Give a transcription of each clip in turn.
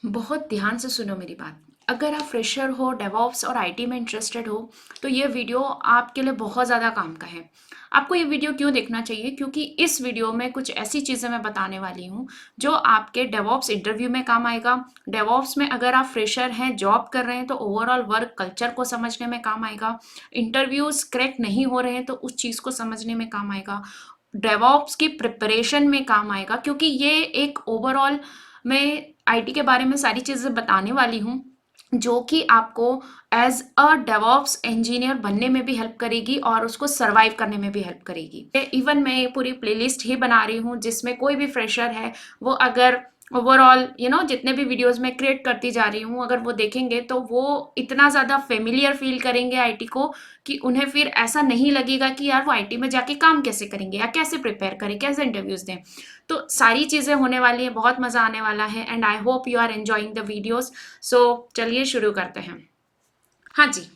बहुत ध्यान से सुनो मेरी बात। अगर आप फ्रेशर हो, डेवऑप्स और आईटी में इंटरेस्टेड हो, तो ये वीडियो आपके लिए बहुत ज़्यादा काम का है। आपको ये वीडियो क्यों देखना चाहिए? क्योंकि इस वीडियो में कुछ ऐसी चीज़ें मैं बताने वाली हूँ जो आपके डेवऑप्स इंटरव्यू में काम आएगा। डेवऑप्स में अगर आप फ्रेशर हैं, जॉब कर रहे हैं, तो ओवरऑल वर्क कल्चर को समझने में काम आएगा। इंटरव्यूज क्रैक नहीं हो रहे हैं तो उस चीज़ को समझने में काम आएगा। डेवऑप्स की प्रिपरेशन में काम आएगा, क्योंकि ये एक ओवरऑल मैं आईटी के बारे में सारी चीज़ें बताने वाली हूँ जो कि आपको एज अ डेवऑप्स इंजीनियर बनने में भी हेल्प करेगी और उसको सरवाइव करने में भी हेल्प करेगी। इवन मैं ये पूरी प्लेलिस्ट ही बना रही हूँ जिसमें कोई भी फ्रेशर है वो अगर ओवरऑल जितने भी वीडियोस मैं क्रिएट करती जा रही हूँ, अगर वो देखेंगे तो वो इतना ज़्यादा फेमिलियर फील करेंगे आईटी को कि उन्हें फिर ऐसा नहीं लगेगा कि यार वो आईटी में जाके काम कैसे करेंगे या कैसे प्रिपेयर करें, कैसे इंटरव्यूज दें। तो सारी चीज़ें होने वाली है, बहुत मज़ा आने वाला है and I hope you are enjoying the videos. So चलिए शुरू करते हैं। हाँ जी,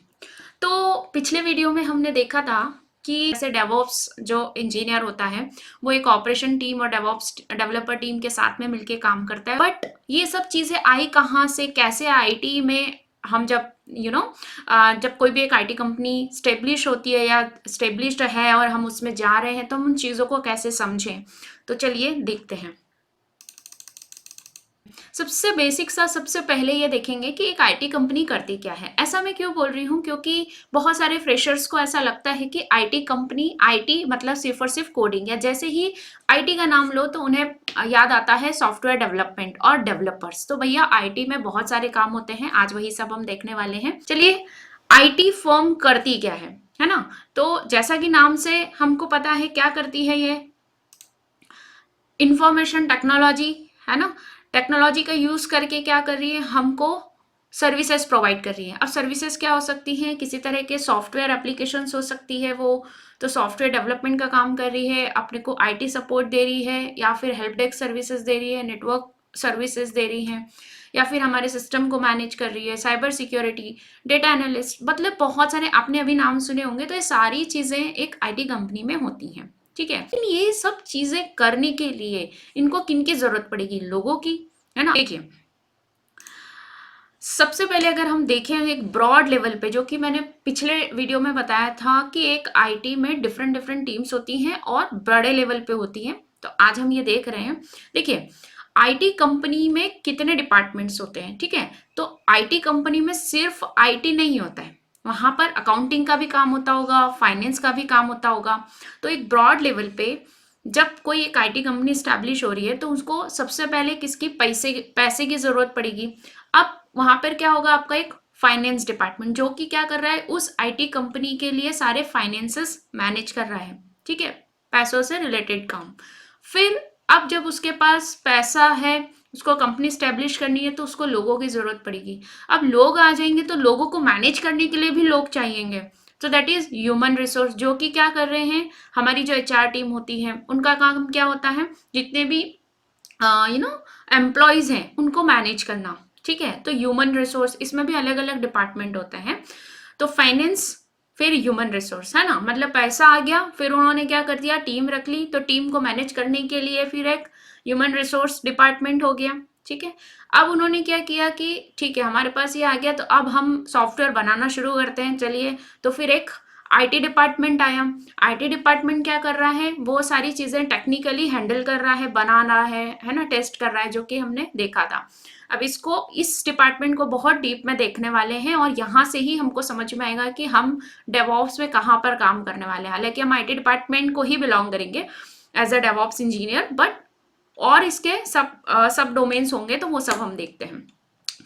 तो पिछले वीडियो में हमने देखा था कि जैसे डेवऑप्स जो इंजीनियर होता है वो एक ऑपरेशन टीम और डेवऑप्स डेवलपर टीम के साथ में मिलके काम करता है। बट ये सब चीज़ें आई कहाँ से, कैसे आईटी में हम जब जब कोई भी एक आईटी कंपनी स्टेब्लिश होती है या स्टेब्लिश्ड है और हम उसमें जा रहे हैं तो हम उन चीज़ों को कैसे समझें। तो चलिए देखते हैं। सबसे बेसिक सा सबसे पहले ये देखेंगे कि एक आईटी कंपनी करती क्या है। ऐसा मैं क्यों बोल रही हूँ? क्योंकि बहुत सारे फ्रेशर्स को ऐसा लगता है कि आईटी कंपनी, आईटी मतलब सिर्फ और सिर्फ कोडिंग, या जैसे ही आईटी का नाम लो तो उन्हें याद आता है सॉफ्टवेयर डेवलपमेंट और डेवलपर्स। तो भैया आईटी में बहुत सारे काम होते हैं, आज वही सब हम देखने वाले हैं। चलिए, आईटी फर्म करती क्या है ना? तो जैसा कि नाम से हमको पता है क्या करती है ये, इंफॉर्मेशन टेक्नोलॉजी, है ना? टेक्नोलॉजी का यूज करके क्या कर रही है, हमको सर्विसेज प्रोवाइड कर रही है। अब सर्विसेज क्या हो सकती हैं? किसी तरह के सॉफ्टवेयर एप्लीकेशंस हो सकती है वो, तो सॉफ्टवेयर डेवलपमेंट का काम कर रही है, अपने को आईटी सपोर्ट दे रही है, या फिर हेल्प डेस्क सर्विसेज दे रही है, नेटवर्क सर्विसेज दे रही हैं, या फिर हमारे सिस्टम को मैनेज कर रही है, साइबर सिक्योरिटी, डेटा एनालिस्ट, मतलब बहुत सारे आपने अभी नाम सुने होंगे। तो ये सारी चीज़ें एक आईटी कंपनी में होती हैं, ठीक है। लेकिन ये सब चीज़ें करने के लिए इनको किन की ज़रूरत पड़ेगी? लोगों की, है ना? देखिए, सबसे पहले अगर हम देखें एक ब्रॉड लेवल पे, जो कि मैंने पिछले वीडियो में बताया था कि एक आईटी में डिफरेंट डिफरेंट टीम्स होती हैं और बड़े लेवल पे होती हैं, तो आज हम ये देख रहे हैं। देखिए, आईटी कंपनी में कितने डिपार्टमेंट्स होते हैं, ठीक है? तो आईटी कंपनी में सिर्फ आईटी नहीं होता है, वहां पर अकाउंटिंग का भी काम होता होगा, फाइनेंस का भी काम होता होगा। तो एक ब्रॉड लेवल पे जब कोई एक आईटी कंपनी स्टैब्लिश हो रही है तो उसको सबसे पहले किसकी पैसे पैसे की जरूरत पड़ेगी। अब वहां पर क्या होगा, आपका एक फाइनेंस डिपार्टमेंट जो कि क्या कर रहा है, उस आईटी कंपनी के लिए सारे फाइनेंसेस मैनेज कर रहा है, ठीक है, पैसों से रिलेटेड काम। फिर अब जब उसके पास पैसा है, उसको कंपनी स्टैब्लिश करनी है, तो उसको लोगों की जरूरत पड़ेगी। अब लोग आ जाएंगे तो लोगों को मैनेज करने के लिए भी लोग चाहिएंगे। तो दैट इज ह्यूमन रिसोर्स, जो कि क्या कर रहे हैं, हमारी जो एचआर टीम होती है उनका काम क्या होता है, जितने भी एम्प्लॉयज हैं उनको मैनेज करना, ठीक है। तो ह्यूमन रिसोर्स, इसमें भी अलग अलग डिपार्टमेंट होते हैं। तो फाइनेंस, फिर ह्यूमन रिसोर्स, है ना? मतलब पैसा आ गया, फिर उन्होंने क्या कर दिया, टीम रख ली, तो टीम को मैनेज करने के लिए फिर एक ह्यूमन रिसोर्स डिपार्टमेंट हो गया, ठीक है। अब उन्होंने क्या किया कि ठीक है, हमारे पास ये आ गया, तो अब हम सॉफ्टवेयर बनाना शुरू करते हैं, चलिए। तो फिर एक आईटी डिपार्टमेंट आया। आईटी डिपार्टमेंट क्या कर रहा है, वो सारी चीजें टेक्निकली हैंडल कर रहा है, बना रहा है ना, टेस्ट कर रहा है, जो कि हमने देखा था। अब इसको, इस डिपार्टमेंट को बहुत डीप में देखने वाले हैं और यहाँ से ही हमको समझ में आएगा कि हम डेवऑप्स में कहाँ पर काम करने वाले हैं। हालांकि हम आईटी डिपार्टमेंट को ही बिलोंग करेंगे as a DevOps engineer, but और इसके सब डोमेन्स होंगे, तो वो सब हम देखते हैं।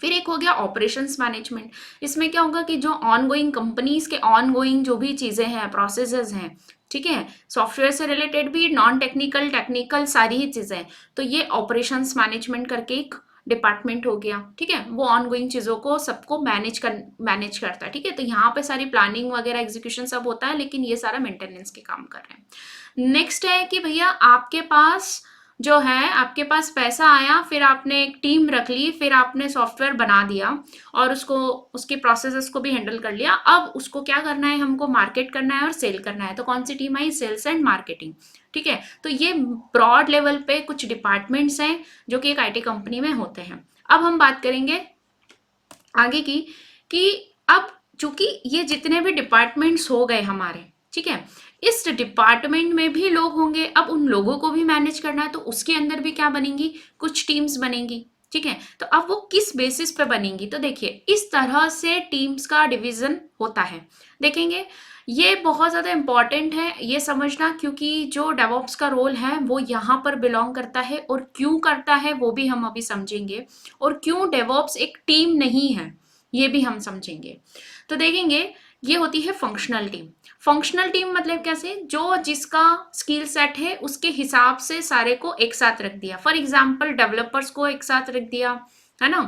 फिर एक हो गया ऑपरेशंस मैनेजमेंट। इसमें क्या होगा कि जो ऑनगोइंग कंपनीज के ऑनगोइंग जो भी चीजें हैं, प्रोसेसेस हैं, ठीक है, सॉफ्टवेयर से रिलेटेड भी, नॉन टेक्निकल, टेक्निकल, सारी ही चीजें, तो ये ऑपरेशंस मैनेजमेंट करके एक डिपार्टमेंट हो गया, ठीक है। वो ऑनगोइंग चीजों को सबको मैनेज करता है, ठीक है। तो यहाँ पे सारी प्लानिंग वगैरह एग्जीक्यूशन सब होता है, लेकिन ये सारा मेंटेनेंस के काम कर रहे हैं। नेक्स्ट है कि भैया आपके पास जो है आपके पास पैसा आया, फिर आपने एक टीम रख ली, फिर आपने सॉफ्टवेयर बना दिया और उसको उसकी प्रोसेसेस को भी हैंडल कर लिया। अब उसको क्या करना है, हमको मार्केट करना है और सेल करना है। तो कौन सी टीम आई, सेल्स एंड मार्केटिंग। ठीक है, तो ये ब्रॉड लेवल पे कुछ डिपार्टमेंट्स हैं जो कि एक आईटी कंपनी में होते हैं। अब हम बात करेंगे आगे की कि अब चूंकि ये जितने भी डिपार्टमेंट्स हो गए हमारे, ठीक है, इस डिपार्टमेंट में भी लोग होंगे। अब उन लोगों को भी मैनेज करना है, तो उसके अंदर भी क्या बनेंगी, कुछ टीम्स बनेंगी। ठीक है, तो अब वो किस बेसिस पे बनेंगी, तो देखिए इस तरह से टीम्स का डिवीजन होता है। देखेंगे ये बहुत ज़्यादा इम्पॉर्टेंट है ये समझना, क्योंकि जो डेवऑप्स का रोल है वो यहाँ पर बिलोंग करता है, और क्यों करता है वो भी हम अभी समझेंगे, और क्यों डेवऑप्स एक टीम नहीं है ये भी हम समझेंगे। तो देखेंगे ये होती है फंक्शनल टीम। फंक्शनल टीम मतलब कैसे, जो जिसका स्किल सेट है उसके हिसाब से सारे को एक साथ रख दिया। फॉर एग्जाम्पल डेवलपर्स को एक साथ रख दिया, है ना,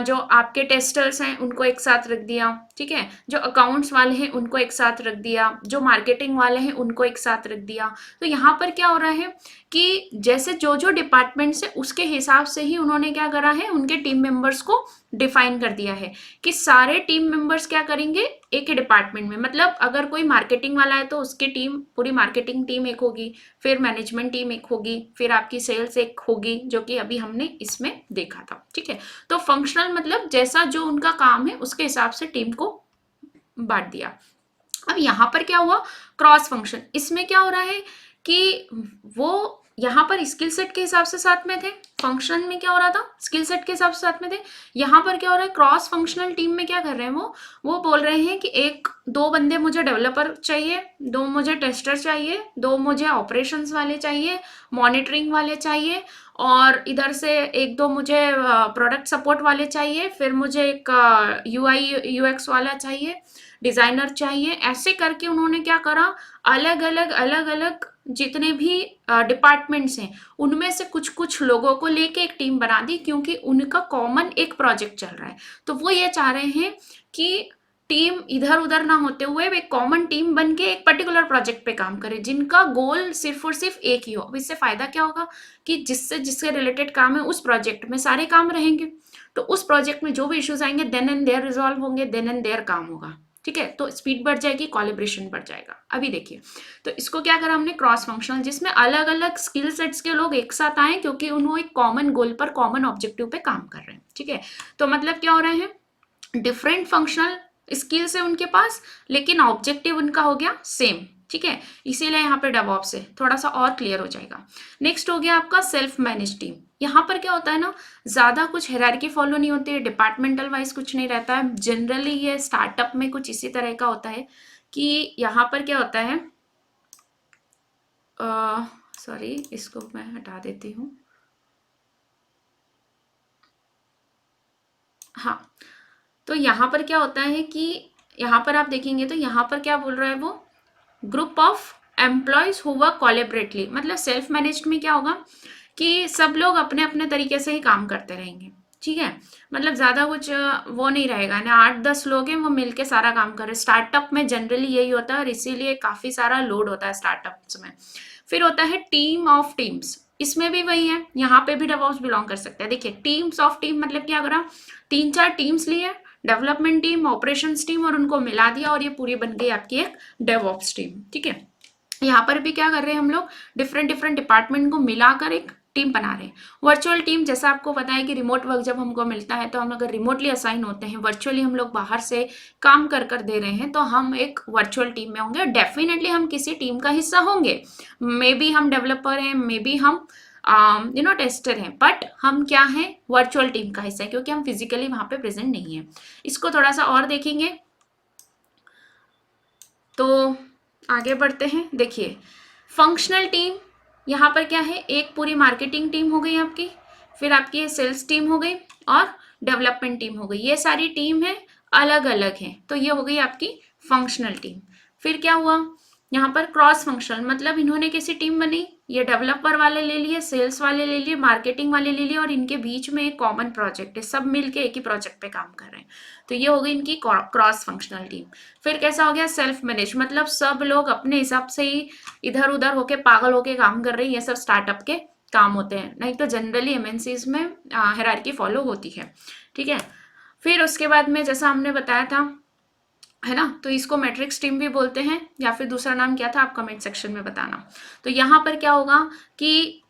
जो आपके टेस्टर्स हैं उनको एक साथ रख दिया। ठीक है, जो अकाउंट्स वाले हैं उनको एक साथ रख दिया, जो मार्केटिंग वाले हैं उनको एक साथ रख दिया। तो यहाँ पर क्या हो रहा है कि जैसे जो जो डिपार्टमेंट्स है उसके हिसाब से ही उन्होंने क्या करा है, उनके टीम मेंबर्स को डिफाइन कर दिया है कि सारे टीम मेंबर्स क्या करेंगे एक ही डिपार्टमेंट में। मतलब अगर कोई मार्केटिंग वाला है तो उसकी टीम, पूरी मार्केटिंग टीम एक होगी, फिर मैनेजमेंट टीम एक होगी, फिर आपकी सेल्स एक होगी, जो कि अभी हमने इसमें देखा था। ठीक है, तो फंक्शनल मतलब जैसा जो उनका काम है उसके हिसाब से टीम को बांट दिया। अब यहाँ पर क्या हुआ, क्रॉस फंक्शन। इसमें क्या हो रहा है कि वो यहाँ पर स्किल सेट के हिसाब से साथ में थे, फंक्शन में क्या हो रहा था, स्किल सेट के हिसाब से साथ में थे। यहाँ पर क्या हो रहा है, क्रॉस फंक्शनल टीम में क्या कर रहे हैं, वो बोल रहे हैं कि एक दो बंदे मुझे डेवलपर चाहिए, दो मुझे टेस्टर चाहिए, दो मुझे ऑपरेशंस वाले चाहिए, मॉनिटरिंग वाले चाहिए, और इधर से एक दो मुझे प्रोडक्ट सपोर्ट वाले चाहिए, फिर मुझे एक यूआई यूएक्स वाला चाहिए, डिजाइनर चाहिए। ऐसे करके उन्होंने क्या करा, अलग अलग जितने भी डिपार्टमेंट्स हैं उनमें से कुछ कुछ लोगों को लेके एक टीम बना दी, क्योंकि उनका कॉमन एक प्रोजेक्ट चल रहा है। तो वो ये चाह रहे हैं कि टीम इधर उधर ना होते हुए एक कॉमन टीम बन के एक पर्टिकुलर प्रोजेक्ट पे काम करे, जिनका गोल सिर्फ और सिर्फ एक ही हो। अब इससे फायदा क्या होगा कि जिससे जिससे रिलेटेड काम है उस प्रोजेक्ट में सारे काम रहेंगे, तो उस प्रोजेक्ट में जो भी इश्यूज आएंगे देन एंड देयर रिजॉल्व होंगे, देन एंड देयर काम होगा। ठीक है, तो स्पीड बढ़ जाएगी, कोलैबोरेशन बढ़ जाएगा। अभी देखिए, तो इसको क्या करा हमने, क्रॉस फंक्शनल, जिसमें अलग अलग स्किल सेट्स के लोग एक साथ आए, क्योंकि उन्होंने एक कॉमन गोल पर, कॉमन ऑब्जेक्टिव पे काम कर रहे हैं। ठीक है, तो मतलब क्या हो रहे हैं, डिफरेंट फंक्शनल स्किल्स है उनके पास, लेकिन ऑब्जेक्टिव उनका हो गया सेम। ठीक है, इसीलिए यहाँ पे डेवऑप्स से थोड़ा सा और क्लियर हो जाएगा। नेक्स्ट हो गया आपका सेल्फ मैनेज टीम। यहाँ पर क्या होता है ना, ज्यादा कुछ हायरार्की फॉलो नहीं होती है, डिपार्टमेंटल वाइज कुछ नहीं रहता है। जनरली ये स्टार्टअप में कुछ इसी तरह का होता है कि यहाँ पर क्या होता है, सॉरी इसको मैं हटा देती हूँ। हाँ, तो यहाँ पर क्या होता है कि यहाँ पर आप देखेंगे तो यहाँ पर क्या बोल रहा है वो, group of employees who work collaboratively. मतलब सेल्फ मैनेज्ड में क्या होगा कि सब लोग अपने अपने तरीके से ही काम करते रहेंगे। ठीक है, मतलब ज्यादा कुछ वो नहीं रहेगा ना, 8-10 लोग हैं वो मिलके सारा काम कर रहे हैं। स्टार्टअप में जनरली यही होता है, और इसीलिए काफी सारा लोड होता है स्टार्टअप्स में। फिर होता है टीम ऑफ टीम्स, इसमें भी वही है, यहाँ पे भी डेवऑप्स बिलोंग कर सकते हैं। देखिए टीम्स ऑफ टीम मतलब क्या करा, 3-4 टीम्स लिए, डेवलपमेंट टीम, ऑपरेशंस टीम, और उनको मिला दिया, और ये पूरी बन गई आपकी एक डेवऑप्स टीम। ठीक है, यहाँ पर भी क्या कर रहे हैं हम लोग, डिफरेंट डिफरेंट डिपार्टमेंट को मिलाकर एक टीम बना रहे हैं। वर्चुअल टीम, जैसा आपको पता है कि रिमोट वर्क जब हमको मिलता है, तो हम अगर रिमोटली असाइन होते हैं, वर्चुअली हम लोग बाहर से काम कर कर दे रहे हैं, तो हम एक वर्चुअल टीम में होंगे। डेफिनेटली हम किसी टीम का हिस्सा होंगे, मे बी हम डेवलपर हैं, मे बी हम टेस्टर हैं, बट हम क्या हैं, वर्चुअल टीम का हिस्सा है, क्योंकि हम फिजिकली वहां पे प्रेजेंट नहीं है। इसको थोड़ा सा और देखेंगे तो आगे बढ़ते हैं। देखिए फंक्शनल टीम, यहाँ पर क्या है, एक पूरी मार्केटिंग टीम हो गई आपकी, फिर आपकी सेल्स टीम हो गई, और डेवलपमेंट टीम हो गई। ये सारी टीम है, अलग अलग है, तो ये हो गई आपकी फंक्शनल टीम। फिर क्या हुआ, यहाँ पर क्रॉस फंक्शनल, मतलब इन्होंने कैसी टीम बनी, ये डेवलपर वाले ले लिए, सेल्स वाले ले लिए, मार्केटिंग वाले ले लिए, और इनके बीच में एक कॉमन प्रोजेक्ट है, सब मिलके एक ही प्रोजेक्ट पे काम कर रहे हैं। तो ये हो गई इनकी क्रॉस फंक्शनल टीम। फिर कैसा हो गया, सेल्फ मैनेज, मतलब सब लोग अपने हिसाब से ही इधर उधर होके पागल होके काम कर रहे हैं, ये सब स्टार्टअप के काम होते हैं, नहीं तो जनरली एमएनसीज में हायरार्की फॉलो होती है। ठीक है, फिर उसके बाद में जैसा हमने बताया था, है ना, तो इसको मैट्रिक्स टीम भी बोलते हैं, या फिर दूसरा नाम क्या था आप कमेंट सेक्शन में बताना। तो यहाँ पर क्या होगा कि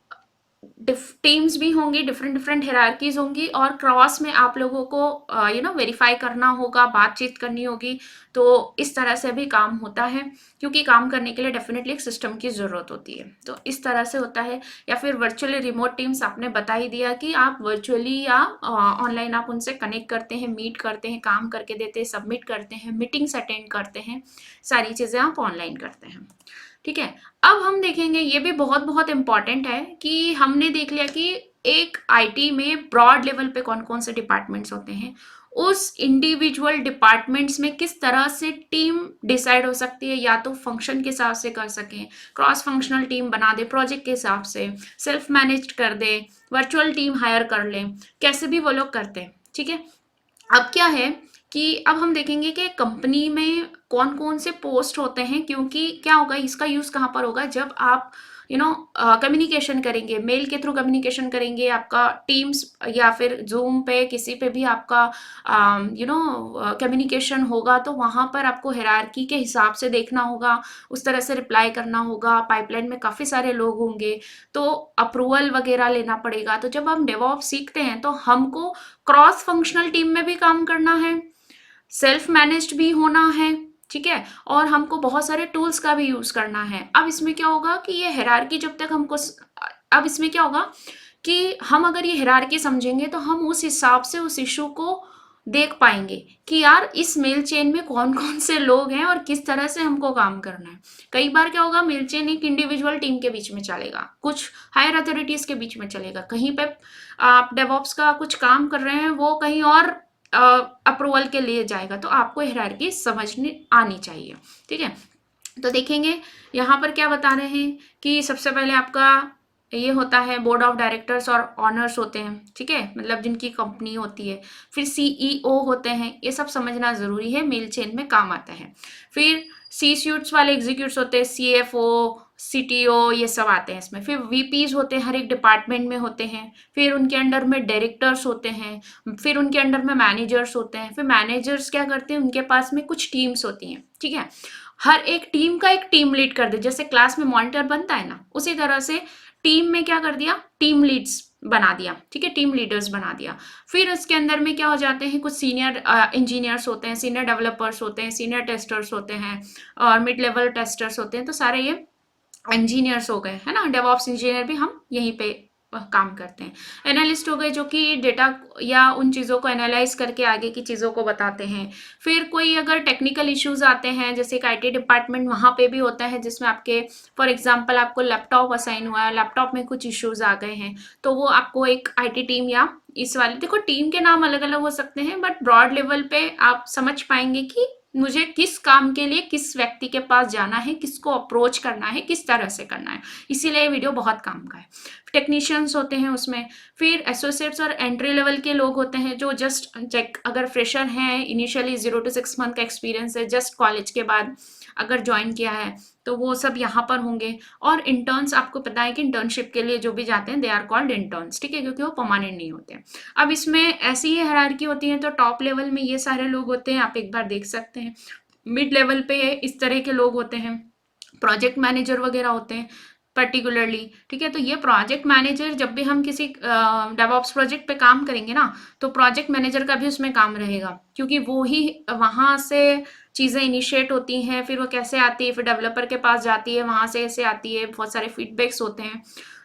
टीम्स भी होंगी, डिफरेंट डिफरेंट हायरार्कीज होंगी, और क्रॉस में आप लोगों को वेरीफाई करना होगा, बातचीत करनी होगी। तो इस तरह से भी काम होता है, क्योंकि काम करने के लिए डेफिनेटली एक सिस्टम की ज़रूरत होती है, तो इस तरह से होता है। या फिर वर्चुअली रिमोट टीम्स, आपने बता ही दिया कि आप वर्चुअली या ऑनलाइन आप उनसे कनेक्ट करते हैं, मीट करते हैं, काम करके देते हैं, सबमिट करते हैं, मीटिंग्स अटेंड करते हैं, सारी चीज़ें आप ऑनलाइन करते हैं। ठीक है, अब हम देखेंगे, ये भी बहुत बहुत इंपॉर्टेंट है कि हमने देख लिया कि एक आईटी में ब्रॉड लेवल पे कौन कौन से डिपार्टमेंट्स होते हैं, उस इंडिविजुअल डिपार्टमेंट्स में किस तरह से टीम डिसाइड हो सकती है, या तो फंक्शन के हिसाब से कर सकें, क्रॉस फंक्शनल टीम बना दे प्रोजेक्ट के हिसाब से, सेल्फ मैनेज कर दे, वर्चुअल टीम हायर कर लें, कैसे भी वो लोग करते हैं। ठीक है, अब क्या है कि अब हम देखेंगे कि कंपनी में कौन कौन से पोस्ट होते हैं, क्योंकि क्या होगा, इसका यूज़ कहाँ पर होगा, जब आप कम्युनिकेशन करेंगे, मेल के थ्रू कम्युनिकेशन करेंगे, आपका टीम्स या फिर जूम पे किसी पे भी आपका कम्युनिकेशन होगा, तो वहाँ पर आपको हायरार्की के हिसाब से देखना होगा, उस तरह से रिप्लाई करना होगा। पाइपलाइन में काफ़ी सारे लोग होंगे, तो अप्रूवल वगैरह लेना पड़ेगा। तो जब हम डेवऑप्स सीखते हैं तो हमको क्रॉस फंक्शनल टीम में भी काम करना है, सेल्फ मैनेज्ड भी होना है। ठीक है, और हमको बहुत सारे टूल्स का भी यूज करना है। अब इसमें क्या होगा कि ये हायरार्की जब तक हमको अब इसमें क्या होगा कि हम अगर ये हायरार्की समझेंगे तो हम उस हिसाब से उस इशू को देख पाएंगे कि यार इस मेल चेन में कौन कौन से लोग हैं और किस तरह से हमको काम करना है। कई बार क्या होगा, मेल चेन एक इंडिविजुअल टीम के बीच में चलेगा, कुछ हायर अथॉरिटीज के बीच में चलेगा, कहीं पे आप डेवऑप्स का कुछ काम कर रहे हैं वो कहीं और अप्रूवल के लिए जाएगा। तो आपको हायरार्की समझनी आनी चाहिए। ठीक है, तो देखेंगे यहाँ पर क्या बता रहे हैं कि सबसे पहले आपका ये होता है बोर्ड ऑफ डायरेक्टर्स और ऑनर्स होते हैं। ठीक है, मतलब जिनकी कंपनी होती है। फिर सीईओ होते हैं, ये सब समझना जरूरी है, मेल चेन में काम आता है। फिर सी स्यूट्स वाले एग्जीक्यूटिव्स होते हैं, सीएफओ, सीटीओ, ये सब आते हैं इसमें। फिर वीपीज होते हैं, हर एक डिपार्टमेंट में होते हैं। फिर उनके अंडर में डायरेक्टर्स होते हैं, फिर उनके अंडर में मैनेजर्स होते हैं। फिर मैनेजर्स क्या करते हैं, उनके पास में कुछ टीम्स होती हैं। ठीक है, हर एक टीम का एक टीम लीड कर दे, जैसे क्लास में मॉनिटर बनता है ना, उसी तरह से टीम में क्या कर दिया, टीम लीड्स बना दिया। ठीक है, टीम लीडर्स बना दिया। फिर उसके अंदर में क्या हो जाते हैं, कुछ सीनियर इंजीनियर्स होते हैं, सीनियर डेवलपर्स होते हैं, सीनियर टेस्टर्स होते हैं, और मिड लेवल टेस्टर्स होते हैं। तो सारे ये इंजीनियर्स हो गए, है ना, डेवऑप्स इंजीनियर भी हम यहीं पे काम करते हैं। एनालिस्ट हो गए जो कि डेटा या उन चीज़ों को एनालाइज करके आगे की चीज़ों को बताते हैं। फिर कोई अगर टेक्निकल इश्यूज आते हैं, जैसे एक आईटी डिपार्टमेंट वहाँ पे भी होता है, जिसमें आपके फॉर एग्जांपल आपको लैपटॉप असाइन हुआ है, लैपटॉप में कुछ इश्यूज आ गए हैं, तो वो आपको एक आईटी टीम या इस वाले, देखो टीम के नाम अलग अलग हो सकते हैं, बट ब्रॉड लेवल पे आप समझ पाएंगे कि मुझे किस काम के लिए किस व्यक्ति के पास जाना है, किसको अप्रोच करना है, किस तरह से करना है। इसीलिए ये वीडियो बहुत काम का है। टेक्नीशियंस होते हैं उसमें। फिर एसोसिएट्स और एंट्री लेवल के लोग होते हैं, जो जस्ट चेक, अगर फ्रेशर हैं, इनिशियली 0 to 6 मंथ का एक्सपीरियंस है, जस्ट कॉलेज के बाद अगर ज्वाइन किया है, तो वो सब यहाँ पर होंगे। और इंटर्न्स, आपको पता है कि इंटर्नशिप के लिए जो भी जाते हैं दे आर कॉल्ड इंटर्न्स। ठीक है, क्योंकि वो परमानेंट नहीं होते हैं। अब इसमें ऐसी ही हायरार्की होती है, तो टॉप लेवल में ये सारे लोग होते हैं, आप एक बार देख सकते हैं। मिड लेवल पे इस तरह के लोग होते हैं, प्रोजेक्ट मैनेजर वगैरह होते हैं पर्टिकुलरली। ठीक है, तो ये प्रोजेक्ट मैनेजर, जब भी हम किसी डेवऑप्स प्रोजेक्ट पे काम करेंगे ना, तो प्रोजेक्ट मैनेजर का भी उसमें काम रहेगा, क्योंकि वो ही वहाँ से चीज़ें इनिशिएट होती हैं, फिर वो कैसे आती है, फिर डेवलपर के पास जाती है, वहाँ से ऐसे आती है, बहुत सारे फीडबैक्स होते हैं।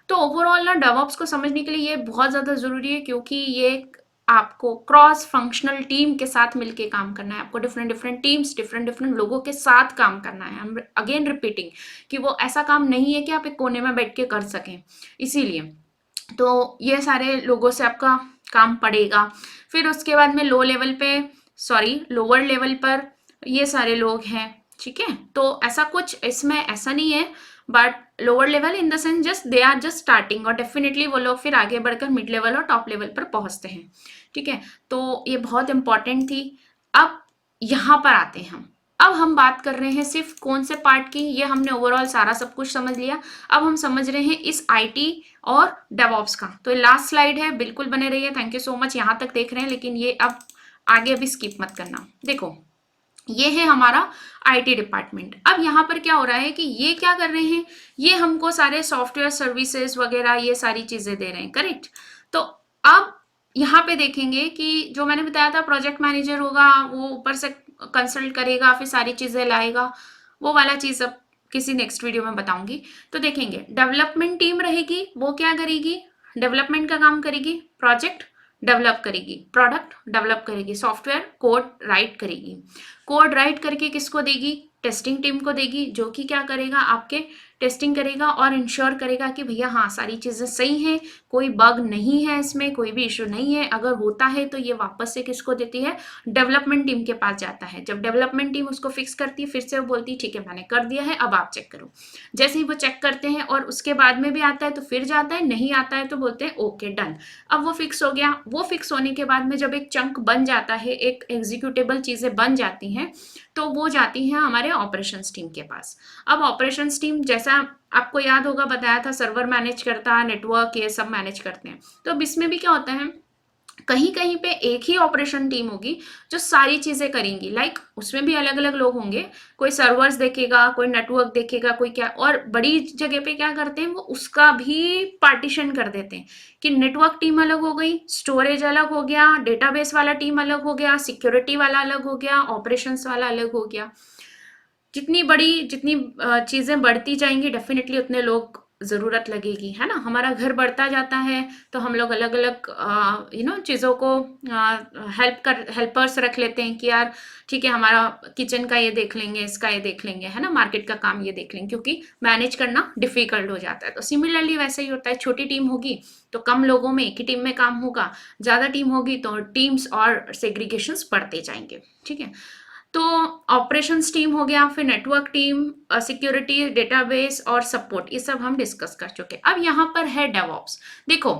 तो ओवरऑल ना डेवऑप्स को समझने के लिए ये बहुत ज़्यादा ज़रूरी है, क्योंकि ये आपको क्रॉस फंक्शनल टीम के साथ मिलके काम करना है, आपको different different teams, different different लोगों के साथ काम करना है। हम अगेन रिपीटिंग कि वो ऐसा काम नहीं है कि आप एक कोने में बैठ के कर सकें, इसीलिए तो ये सारे लोगों से आपका काम पड़ेगा। फिर उसके बाद में लोअर लेवल पर ये सारे लोग हैं। ठीक है, तो ऐसा कुछ इसमें ऐसा नहीं है, but lower level in the sense just they are just starting, और डेफिनेटली वो लोग फिर आगे बढ़कर मिड लेवल और टॉप लेवल पर पहुंचते हैं। ठीक है, तो ये बहुत इंपॉर्टेंट थी। अब यहाँ पर आते हैं हम, अब हम बात कर रहे हैं सिर्फ कौन से पार्ट की, ये हमने ओवरऑल सारा सब कुछ समझ लिया। अब हम समझ रहे हैं इस आईटी और डेवऑप्स का। तो लास्ट स्लाइड है, बिल्कुल बने रहिए। थैंक यू सो मच, यहाँ तक देख रहे हैं, लेकिन ये अब आगे अभी स्किप मत करना। देखो ये है हमारा आईटी डिपार्टमेंट। अब यहाँ पर क्या हो रहा है कि ये क्या कर रहे हैं, ये हमको सारे सॉफ्टवेयर सर्विसेज वगैरह ये सारी चीजें दे रहे हैं, करेक्ट। तो अब यहाँ पे देखेंगे कि जो मैंने बताया था प्रोजेक्ट मैनेजर होगा, वो ऊपर से कंसल्ट करेगा, फिर सारी चीजें लाएगा, वो वाला चीज अब किसी नेक्स्ट वीडियो में बताऊंगी। तो देखेंगे डेवलपमेंट टीम रहेगी, वो क्या करेगी, डेवलपमेंट का काम करेगी, प्रोजेक्ट डेवलप करेगी, प्रोडक्ट डेवलप करेगी, सॉफ्टवेयर कोड राइट करेगी। कोड राइट करके किसको देगी, टेस्टिंग टीम को देगी, जो कि क्या करेगा, आपके टेस्टिंग करेगा और इंश्योर करेगा कि भैया हाँ सारी चीजें सही हैं, कोई बग नहीं है, इसमें कोई भी इशू नहीं है। अगर होता है तो ये वापस से किसको देती है, डेवलपमेंट टीम के पास जाता है। जब डेवलपमेंट टीम उसको फिक्स करती है, फिर से वो बोलती है ठीक है मैंने कर दिया है, अब आप चेक करो। जैसे ही वो चेक करते हैं और उसके बाद में भी आता है तो फिर जाता है, नहीं आता है तो बोलते हैं ओके डन। अब वो फिक्स हो गया। वो फिक्स होने के बाद में जब एक चंक बन जाता है, एक एग्जीक्यूटेबल चीजें बन जाती हैं, तो वो जाती हैं हमारे ऑपरेशंस टीम के पास। अब ऑपरेशंस टीम, जैसा आपको याद होगा बताया था, सर्वर मैनेज करता है, नेटवर्क ये सब मैनेज करते हैं। तो अब इसमें भी क्या होता है, कहीं कहीं पे एक ही ऑपरेशन टीम होगी जो सारी चीजें करेंगी। लाइक उसमें भी अलग अलग लोग होंगे, कोई सर्वर्स देखेगा, कोई नेटवर्क देखेगा, कोई क्या, और बड़ी जगह पे क्या करते हैं वो उसका भी पार्टीशन कर देते हैं कि नेटवर्क टीम अलग हो गई, स्टोरेज अलग हो गया, डेटाबेस वाला टीम अलग हो गया, सिक्योरिटी वाला अलग हो गया, ऑपरेशंस वाला अलग हो गया। जितनी चीजें बढ़ती जाएंगी डेफिनेटली उतने लोग जरूरत लगेगी, है ना। हमारा घर बढ़ता जाता है तो हम लोग अलग अलग चीजों को हेल्पर्स रख लेते हैं कि यार ठीक है हमारा किचन का ये देख लेंगे, इसका ये देख लेंगे, है ना, मार्केट का काम ये देख लेंगे, क्योंकि मैनेज करना डिफिकल्ट हो जाता है। तो सिमिलरली वैसे ही होता है, छोटी टीम होगी तो कम लोगों में एक ही टीम में काम होगा, ज्यादा टीम होगी तो टीम्स और सेग्रीगेशंस बढ़ते जाएंगे, ठीक है। तो ऑपरेशंस टीम हो गया, फिर नेटवर्क टीम, सिक्योरिटी, डेटाबेस और सपोर्ट, ये सब हम डिस्कस कर चुके। अब यहाँ पर है डेवऑप्स। देखो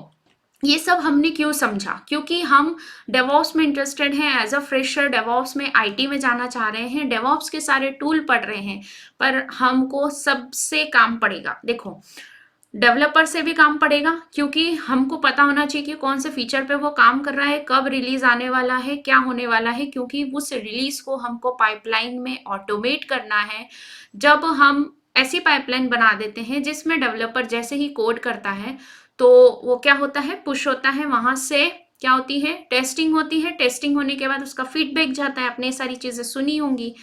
ये सब हमने क्यों समझा, क्योंकि हम डेवऑप्स में इंटरेस्टेड हैं, एज अ फ्रेशर डेवऑप्स में आईटी में जाना चाह रहे हैं, डेवऑप्स के सारे टूल पढ़ रहे हैं, पर हमको सबसे काम पड़ेगा। देखो डेवलपर से भी काम पड़ेगा, क्योंकि हमको पता होना चाहिए कि कौन से फीचर पे वो काम कर रहा है, कब रिलीज आने वाला है, क्या होने वाला है, क्योंकि उस रिलीज को हमको पाइपलाइन में ऑटोमेट करना है। जब हम ऐसी पाइपलाइन बना देते हैं जिसमें डेवलपर जैसे ही कोड करता है तो वो क्या होता है, पुश होता है, वहां से क्या होती है, टेस्टिंग होती है, टेस्टिंग होने के बाद उसका फीडबैक जाता है। आपने सारी चीजें सुनी होंगी।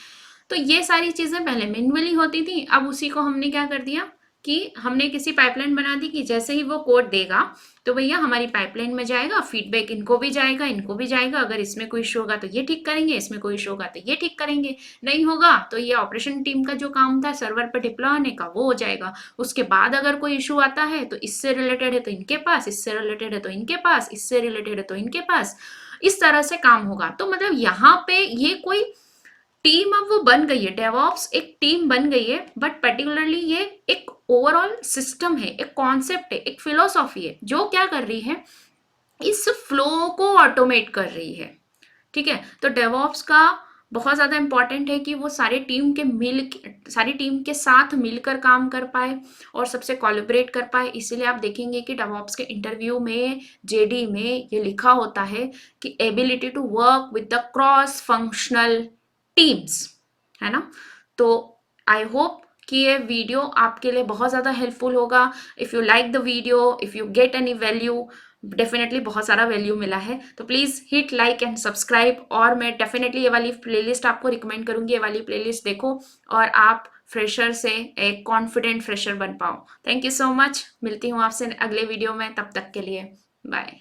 तो ये सारी चीजें पहले मैन्युअली होती थी, अब उसी को हमने क्या कर दिया कि हमने किसी पाइपलाइन बना दी कि जैसे ही वो कोड देगा तो भैया हमारी पाइपलाइन में जाएगा, फीडबैक इनको भी जाएगा, इनको भी जाएगा। अगर इसमें कोई इशू होगा तो ये ठीक करेंगे, इसमें कोई इशू होगा तो ये ठीक करेंगे, नहीं होगा तो ये ऑपरेशन टीम का जो काम था सर्वर पर डिप्लॉय होने का वो हो जाएगा। उसके बाद अगर कोई इशू आता है तो इससे रिलेटेड है तो इनके पास, इससे रिलेटेड है तो इनके पास, इससे रिलेटेड है तो इनके पास, इस तरह से काम होगा। तो मतलब यहाँ पे ये कोई टीम अब वो बन गई है, डेवऑप्स एक टीम बन गई है, बट पर्टिकुलरली ये एक ओवरऑल सिस्टम है, एक कॉन्सेप्ट है, एक फिलोसॉफी है, जो क्या कर रही है, इस फ्लो को ऑटोमेट कर रही है, ठीक है। तो डेवऑप्स का बहुत ज्यादा इंपॉर्टेंट है कि वो सारी टीम के साथ मिलकर काम कर पाए और सबसे कोलैबोरेट कर पाए। इसीलिए आप देखेंगे कि डेवऑप्स के इंटरव्यू में, जेडी में ये लिखा होता है कि ability to work with the cross functional teams, है ना। तो आई होप कि ये वीडियो आपके लिए बहुत ज़्यादा हेल्पफुल होगा। If you like the video, if you get any value, definitely बहुत सारा वैल्यू मिला है तो please hit like and subscribe. और मैं डेफिनेटली ये वाली प्लेलिस्ट आपको रिकमेंड करूंगी, ये वाली प्लेलिस्ट देखो और आप फ्रेशर से एक कॉन्फिडेंट फ्रेशर बन पाओ। थैंक यू सो मच, मिलती हूँ आपसे अगले वीडियो में, तब तक के लिए बाय।